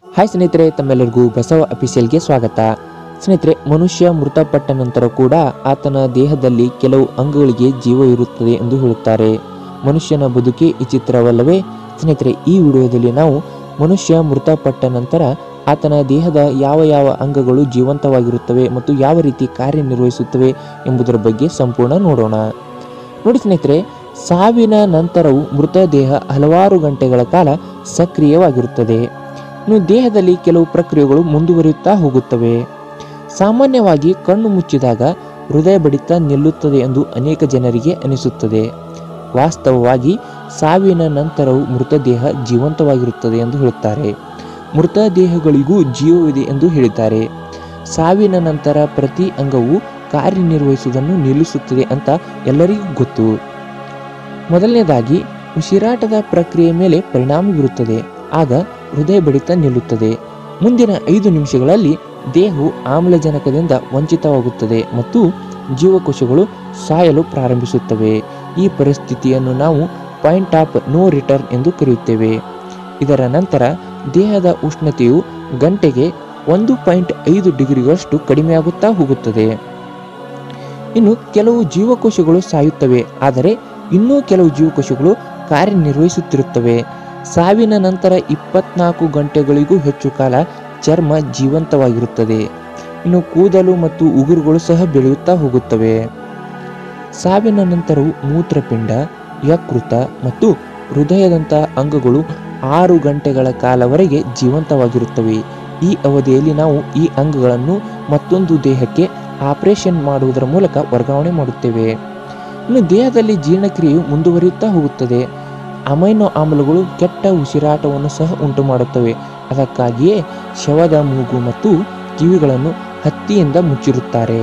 Hi ಸ್ನೇಹಿತರೆ, ತಮ್ಮೆಲ್ಲರಿಗೂ ಬಸವ ಅಫಿಷಿಯಲ್ಗೆ ಸ್ವಾಗತ. ಸ್ನೇಹಿತರೆ, ಮನುಷ್ಯ ಮೃತಪಟ್ಟ ನಂತರ ಕೂಡ ಆತನ ದೇಹದಲ್ಲಿ ಕೆಲವು ಅಂಗಗಳಿಗೆ ಜೀವ ಇರುತ್ತದೆ ಎಂದು ಹೇಳುತ್ತಾರೆ. ಮನುಷ್ಯನ ಬದುಕೇ ವಿಚಿತ್ರವಲ್ಲವೇ? ಸ್ನೇಹಿತರೆ, ಈ ವಿಡಿಯೋದಲ್ಲಿ ನಾವು ಮನುಷ್ಯ ಮೃತಪಟ್ಟ ನಂತರ ಆತನ ದೇಹದ ಯಾವ ಯಾವ ಅಂಗಗಳು ಜೀವಂತವಾಗಿರುತ್ತವೆ ಮತ್ತು ಯಾವ ರೀತಿ ಕಾರ್ಯನಿರ್ವಹಿಸುತ್ತವೆ ಎಂಬುದರ ಬಗ್ಗೆ ಸಂಪೂರ್ಣ ನೋಡೋಣ. ನೋಡಿ ಸ್ನೇಹಿತರೆ, ಸಾವಿನ ನಂತರವೂ ಮೃತದೇಹ ಹಲವಾರು ಗಂಟೆಗಳ ಕಾಲ ಸಕ್ರಿಯವಾಗಿರುತ್ತದೆ. ಇನ್ನು ದೇಹದಲ್ಲಿ ಕೆಲವು ಪ್ರಕ್ರಿಯೆಗಳು ಮುಂದುವರಿಯುತ್ತಾ ಹೋಗುತ್ತವೆ. ಸಾಮಾನ್ಯವಾಗಿ ಕಣ್ಣು ಮುಚ್ಚಿದಾಗ ಹೃದಯ ಬಡಿತ ನಿಲ್ಲುತ್ತದೆ ಎಂದು ಅನೇಕ ಜನರಿಗೆ ಅನಿಸುತ್ತದೆ. ವಾಸ್ತವವಾಗಿ ಸಾವಿನ ನಂತರವೂ ಮೃತದೇಹ ಜೀವಂತವಾಗಿರುತ್ತದೆ ಎಂದು ಹೇಳುತ್ತಾರೆ. ಮೃತದೇಹಗಳಿಗೂ ಜೀವವಿದೆ ಎಂದು ಹೇಳಿದ್ದಾರೆ. ಸಾವಿನ ನಂತರ ಪ್ರತಿ ಅಂಗವು ಕಾರ್ಯನಿರ್ವಹಿಸುವುದನ್ನು ನಿಲ್ಲಿಸುತ್ತದೆ ಅಂತ ಎಲ್ಲರಿಗೂ ಗೊತ್ತು. ಮೊದಲನೇದಾಗಿ ಉಸಿರಾಟದ ಪ್ರಕ್ರಿಯೆ ಮೇಲೆ ಪರಿಣಾಮ ಬೀರುತ್ತದೆ. ಆಗ ಹೃದಯ ಬಡಿತ ನಿಲ್ಲುತ್ತದೆ. ಮುಂದಿನ 5 ನಿಮಿಷಗಳಲ್ಲಿ ದೇಹವು ಆಮ್ಲಜನಕದಿಂದ ವಂಚಿತವಾಗುತ್ತದೆ ಮತ್ತು ಜೀವಕೋಶಗಳು ಸಾಯಲು ಪ್ರಾರಂಭಿಸುತ್ತವೆ. ಈ ಪರಿಸ್ಥಿತಿಯನ್ನು ನಾವು ಪಾಯಿಂಟ್ ಆಫ್ ನೋ ರಿಟರ್ನ್ ಎಂದು ಕರೆಯುತ್ತೇವೆ. ಇದರ ನಂತರ ದೇಹದ ಉಷ್ಣತೆಯು ಗಂಟೆಗೆ 1.5 ಡಿಗ್ರಿಗಳಷ್ಟು ಕಡಿಮೆಯಾಗುತ್ತಾ ಹೋಗುತ್ತದೆ. ಇನ್ನು ಕೆಲವು ಜೀವಕೋಶಗಳು ಸಾಯುತ್ತವೆ, ಆದರೆ ಇನ್ನೂ ಕೆಲವು ಜೀವಕೋಶಗಳು ಕಾರ್ಯನಿರ್ವಹಿಸುತ್ತಿರುತ್ತವೆ. ಸಾವಿನ ನಂತರ 24 ಗಂಟೆಗಳಿಗೂ ಹೆಚ್ಚು ಕಾಲ ಚರ್ಮ ಜೀವಂತವಾಗಿರುತ್ತದೆ. ಇನ್ನು ಕೂದಲು ಮತ್ತು ಉಗುರುಗಳು ಸಹ ಬೆಳೆಯುತ್ತಾ ಹೋಗುತ್ತವೆ. ಸಾವಿನ ನಂತರವೂ ಮೂತ್ರಪಿಂಡ, ಯಕೃತ ಮತ್ತು ಹೃದಯದಂತಹ ಅಂಗಗಳು 6 ಗಂಟೆಗಳ ಕಾಲವರೆಗೆ ಜೀವಂತವಾಗಿರುತ್ತವೆ. ಈ ಅವಧಿಯಲ್ಲಿ ನಾವು ಈ ಅಂಗಗಳನ್ನು ಮತ್ತೊಂದು ದೇಹಕ್ಕೆ ಆಪರೇಷನ್ ಮಾಡುವುದರ ಮೂಲಕ ವರ್ಗಾವಣೆ ಮಾಡುತ್ತೇವೆ. ಇನ್ನು ದೇಹದಲ್ಲಿ ಜೀರ್ಣಕ್ರಿಯೆಯು ಮುಂದುವರಿಯುತ್ತಾ ಹೋಗುತ್ತದೆ. ಅಮೈನೋ ಆಮ್ಲಗಳು ಕೆಟ್ಟ ಉಸಿರಾಟವನ್ನು ಸಹ ಉಂಟು ಮಾಡುತ್ತವೆ. ಅದಕ್ಕಾಗಿಯೇ ಶವದ ಮೂಗು ಮತ್ತು ಕಿವಿಗಳನ್ನು ಹತ್ತಿಯಿಂದ ಮುಚ್ಚಿರುತ್ತಾರೆ.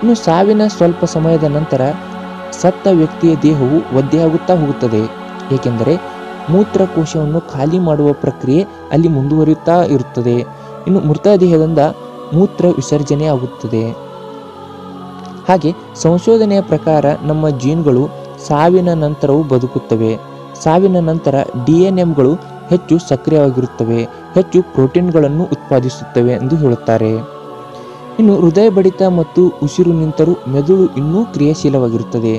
ಇನ್ನು ಸಾವಿನ ಸ್ವಲ್ಪ ಸಮಯದ ನಂತರ ಸತ್ತ ವ್ಯಕ್ತಿಯ ದೇಹವು ಒದ್ದೆಯಾಗುತ್ತಾ ಹೋಗುತ್ತದೆ, ಏಕೆಂದರೆ ಮೂತ್ರಕೋಶವನ್ನು ಖಾಲಿ ಮಾಡುವ ಪ್ರಕ್ರಿಯೆ ಅಲ್ಲಿ ಮುಂದುವರಿಯುತ್ತಾ ಇರುತ್ತದೆ. ಇನ್ನು ಮೃತದೇಹದಿಂದ ಮೂತ್ರ ವಿಸರ್ಜನೆ ಆಗುತ್ತದೆ. ಹಾಗೆ ಸಂಶೋಧನೆಯ ಪ್ರಕಾರ ನಮ್ಮ ಜೀನ್ಗಳು ಸಾವಿನ ನಂತರವೂ ಬದುಕುತ್ತವೆ. ಸಾವಿನ ನಂತರ DNMಗಳು ಹೆಚ್ಚು ಸಕ್ರಿಯವಾಗಿರುತ್ತವೆ, ಹೆಚ್ಚು ಪ್ರೋಟೀನ್ಗಳನ್ನು ಉತ್ಪಾದಿಸುತ್ತವೆ ಎಂದು ಹೇಳುತ್ತಾರೆ. ಇನ್ನು ಹೃದಯ ಬಡಿತ ಮತ್ತು ಉಸಿರು ನಿಂತರೂ ಮೆದುಳು ಇನ್ನೂ ಕ್ರಿಯಾಶೀಲವಾಗಿರುತ್ತದೆ.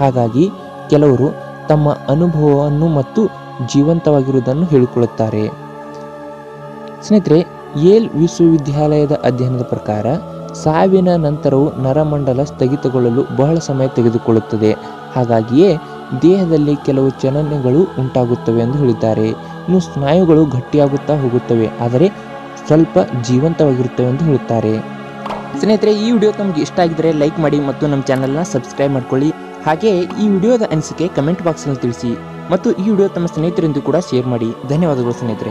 ಹಾಗಾಗಿ ಕೆಲವರು ತಮ್ಮ ಅನುಭವವನ್ನು ಮತ್ತು ಜೀವಂತವಾಗಿರುವುದನ್ನು ಹೇಳಿಕೊಳ್ಳುತ್ತಾರೆ. ಸ್ನೇಹಿತರೆ, ಯೇಲ್ ವಿಶ್ವವಿದ್ಯಾಲಯದ ಅಧ್ಯಯನದ ಪ್ರಕಾರ ಸಾವಿನ ನಂತರವೂ ನರಮಂಡಲ ಸ್ಥಗಿತಗೊಳ್ಳಲು ಬಹಳ ಸಮಯ ತೆಗೆದುಕೊಳ್ಳುತ್ತದೆ. ಹಾಗಾಗಿಯೇ ದೇಹದಲ್ಲಿ ಕೆಲವು ಚಲನೆಗಳು ಉಂಟಾಗುತ್ತವೆ ಎಂದು ಹೇಳಿದ್ದಾರೆ. ಇನ್ನು ಸ್ನಾಯುಗಳು ಗಟ್ಟಿಯಾಗುತ್ತಾ ಹೋಗುತ್ತವೆ, ಆದರೆ ಸ್ವಲ್ಪ ಜೀವಂತವಾಗಿರುತ್ತವೆ ಎಂದು ಹೇಳುತ್ತಾರೆ. ಸ್ನೇಹಿತರೆ, ಈ ವಿಡಿಯೋ ತಮಗೆ ಇಷ್ಟ ಆಗಿದ್ದರೆ ಲೈಕ್ ಮಾಡಿ ಮತ್ತು ನಮ್ಮ ಚಾನಲ್ನ ಸಬ್ಸ್ಕ್ರೈಬ್ ಮಾಡ್ಕೊಳ್ಳಿ. ಹಾಗೆ ಈ ವಿಡಿಯೋದ ಅನಿಸಿಕೆ ಕಮೆಂಟ್ ಬಾಕ್ಸ್ನಲ್ಲಿ ತಿಳಿಸಿ ಮತ್ತು ಈ ವಿಡಿಯೋ ತಮ್ಮ ಸ್ನೇಹಿತರೆಂದು ಕೂಡ ಶೇರ್ ಮಾಡಿ. ಧನ್ಯವಾದಗಳು ಸ್ನೇಹಿತರೆ.